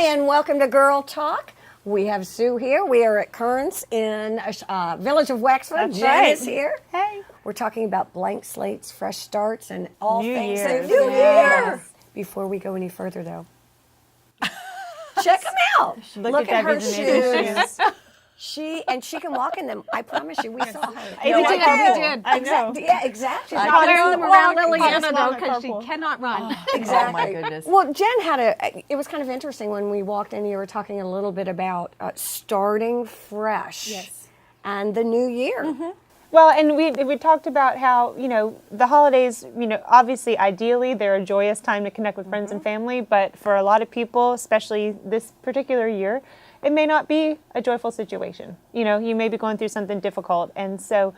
and welcome to Girl Talk. We have Sue here. We are at Kearns in Village of Wexford. That's Jen right. is here. Hey. We're talking about blank slates, fresh starts, and all New things Year. that New Yes. Year. Before we go any further, though, check them out. Look at her shoes. She can walk in them. I promise you, we saw her. We did. I know. Yeah, exactly. She's not wearing them around Liliana, though, Mama because she purple. cannot run. Exactly. Oh, my goodness. Well, Jen it was kind of interesting when we walked in, you were talking a little bit about starting fresh. Yes. And the new year. Mm-hmm. Well, and we talked about how, the holidays, obviously, ideally, they're a joyous time to connect with friends and family, but for a lot of people, especially this particular year, it may not be a joyful situation. You may be going through something difficult, and so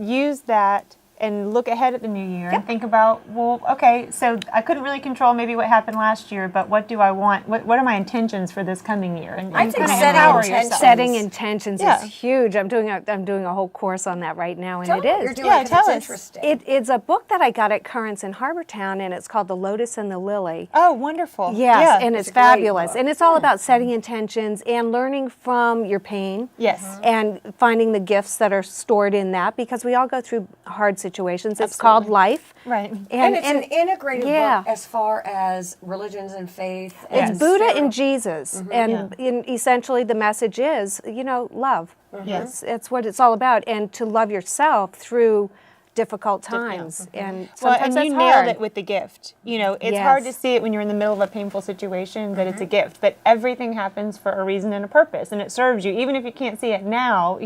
use that and look ahead at the new year and think about, well, okay, so I couldn't really control maybe what happened last year, but what do I want? What are my intentions for this coming year? And I think kinda empower yourself. Setting intentions Yeah. is huge. I'm doing a whole course on that right now, and Tell it me what is. you're doing, Yeah, 'cause tell it's us. interesting. It's a book that I got at Currents in Harbortown, and it's called The Lotus and the Lily. Oh, wonderful. Yes, Yeah. and It's it's a great fabulous. book. And it's all about setting intentions and learning from your pain. Yes. And finding the gifts that are stored in that, because we all go through hard situations. It's called life. Right. And it's an integrated yeah. book as far as religions and faith. It's and Buddha so- and Jesus, and essentially the message is, love. Yes. It's what it's all about, and to love yourself through difficult times. And Well, sometimes and you that's nailed hard. it with the gift. It's hard to Yes. see it when you're in the middle of a painful situation that it's a gift, but everything happens for a reason and a purpose, and it serves you. Even if you can't see it now,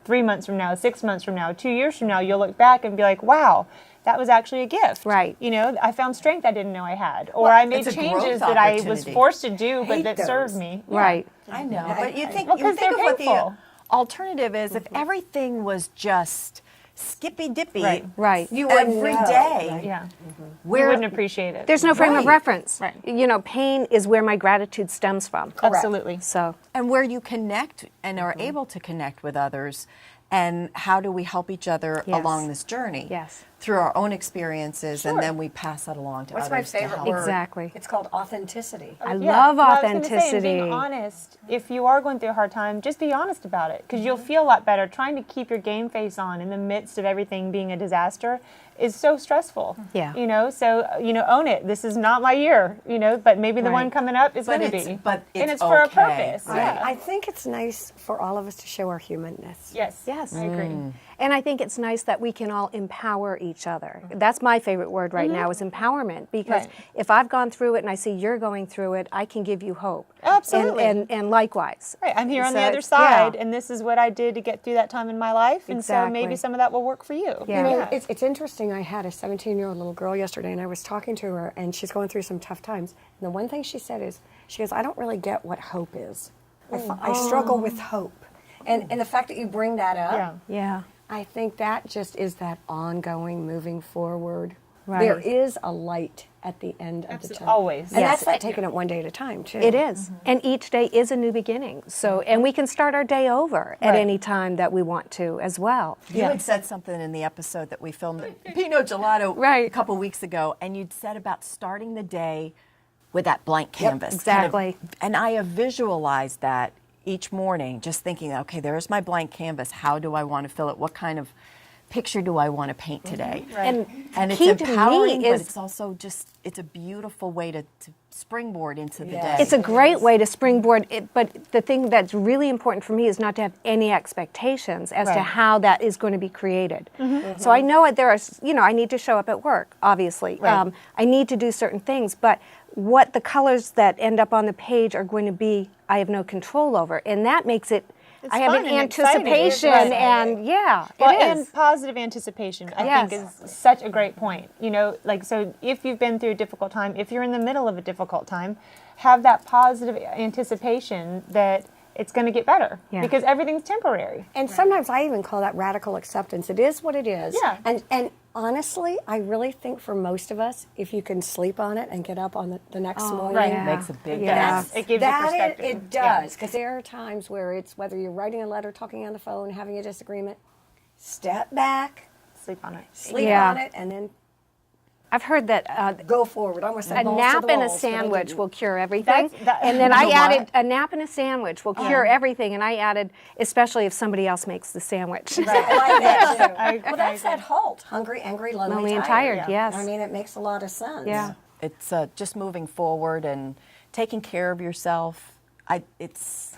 3 months from now, 6 months from now, 2 years from now, you'll look back and be like, wow, that was actually a gift. Right. I found strength I didn't know I had, or I made it's a changes growth that I was opportunity. forced to do, but Hate that those. served me. Right. I know, but you think, Well, you 'cause think they're of what painful. the alternative is if everything was just skippy dippy Right. Right. You wouldn't every know, day. right? Yeah. Where You wouldn't appreciate it. There's no frame of Right. reference. Right. Pain is where my gratitude stems from. Absolutely. So, and where you connect and are able to connect with others, and how do we help each other Yes. along this journey? Yes. Through our own experiences, and then we pass that along to What's my others to favorite help. word? Exactly. It's called authenticity. I Yeah. love Well, I was gonna say, and authenticity. being honest, if you are going through a hard time, just be honest about it, because you'll feel a lot better. Trying to keep your game face on in the midst of everything being a disaster is so stressful. Yeah. So own it. This is not my year. But maybe the one Right. coming up is But going to it's- be. but and it's it's for a okay. purpose. Right. Yeah. I think it's nice for all of us to show our humanness. Yes. Yes. I agree. And I think it's nice that we can all empower each other. That's my favorite word right now is empowerment, because Right. if I've gone through it and I see you're going through it, I can give you hope. Absolutely. And likewise. Right, I'm here on the So other it's- side, yeah. and this is what I did to get through that time in my life, and so maybe Exactly. some of that will work for you. Yeah. It's interesting. I had a 17-year-old little girl yesterday, and I was talking to her, and she's going through some tough times. And the one thing she said is, she goes, I don't really get what hope is. I struggle with hope. And the fact that you bring that up, Yeah. Yeah. I think that just is that ongoing, moving forward. Right. There is a light at the end of the tunnel. Always. And Yes. that's like taking it one day at a time, too. It is. And each day is a new beginning. So, and we can start our day over at Right. any time that we want to as well. You had said something in the episode that we filmed at Pinot Gelato Right. a couple weeks ago, and you'd said about starting the day with that blank canvas. exactly. And I have visualized that each morning, just thinking, okay, there's my blank canvas. How do I want to fill it? What kind of picture do I want to paint today? And And key it's to me empowering, but is- it's also just, it's a beautiful way to springboard into the Yes. day. It's a great way to springboard it, but the thing that's really important for me is not to have any expectations as to Right. how that is going to be created. So I know there are, I need to show up at work, obviously. Right. I need to do certain things, but what the colors that end up on the page are going to be, I have no control over, and that makes it. It's I have fun an and exciting. anticipation, Right. and yeah, Well, it is. and positive anticipation, I Yes. think, is such a great point. So if you've been through a difficult time, if you're in the middle of a difficult time, have that positive anticipation that it's going to get better, Yeah. because everything's temporary. And sometimes I even call that radical acceptance. It is what it is. Yeah. And honestly, I really think for most of us, if you can sleep on it and get up on the next morning. right. Yeah. makes a big Yeah. difference. It gives you That perspective. it does, because there are times where it's whether you're writing a letter, talking on the phone, having a disagreement, step back, Sleep on it. sleep Yeah. on it, and then I've heard that Go forward. I almost said a balls to nap the and a walls, but I sandwich didn't. will cure everything. That- And then I A added what? a nap and a sandwich will cure everything. And I added, especially if somebody else makes the sandwich. I like that too. I Well, that's agree. that halt. Hungry, angry, lonely, Lonely and tired, yes. I mean, it makes a lot of sense. Yeah. It's just moving forward and taking care of yourself.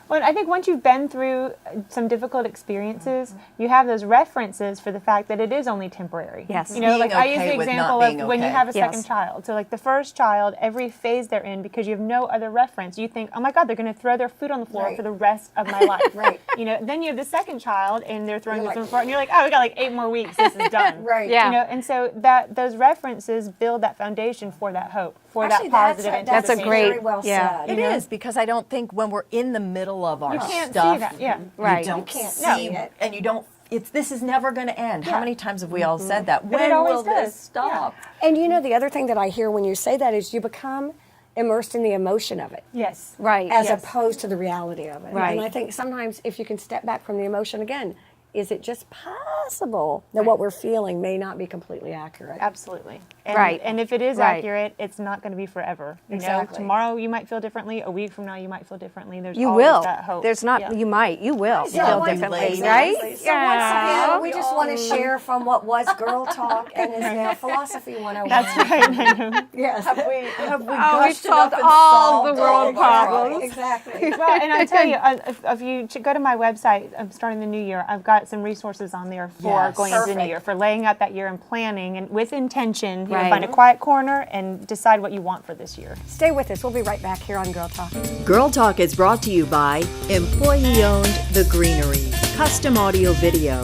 Well, I think once you've been through some difficult experiences, you have those references for the fact that it is only temporary. Yes. You know, Being like I use okay the with not example of being when you okay. have a Yes. second child. So like the first child, every phase they're in, because you have no other reference, you think, oh my God, they're going to throw their food on the floor Right. for the rest of my life. Right. You know, then you have the second child and they're throwing You're their food on like- the floor and you're like, oh, we got like 8 more weeks. This is done. Right. Yeah. You know, and so that those references build that foundation for that hope, for Actually, that positive that's a anticipation. great- very well yeah. said. It is, because I don't think when we're in the middle of our You can't see stuff, that, yeah. Right. you don't You can't see see it. and you don't. This is never going to end. How many times have we all said that? it When always will does. this stop? And you know, the other thing that I hear when you say that is you become immersed in the emotion of it. Yes. Right. As Yes. opposed to the reality of it. Right. And I think sometimes if you can step back from the emotion again, is it just possible that what we're feeling may not be completely accurate? Absolutely. And, Right. And if it is Right. accurate, it's not going to be forever. You Exactly. know, tomorrow you might feel differently. A week from now you might feel differently. There's You always will. that hope. There's not, Yeah. you will So feel once- differently, lazy. right? So once again, we just want to share from what was Girl Talk and is now Philosophy 101. That's right. Yes. Have we Oh, we've gushed solved enough and all the solved world problems. Exactly. Well, and I tell you, if you go to my website, I'm starting the new year. I've got some resources on there for Yes. going into the new Perfect. year, for laying out that year and planning, and with intention. You know, Right. find a quiet corner and decide what you want for this year. Stay with us. We'll be right back here on Girl Talk. Girl Talk is brought to you by employee-owned The Greenery, custom audio video,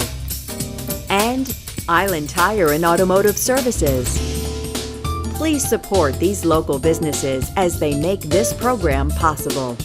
and Island Tire and Automotive Services. Please support these local businesses as they make this program possible.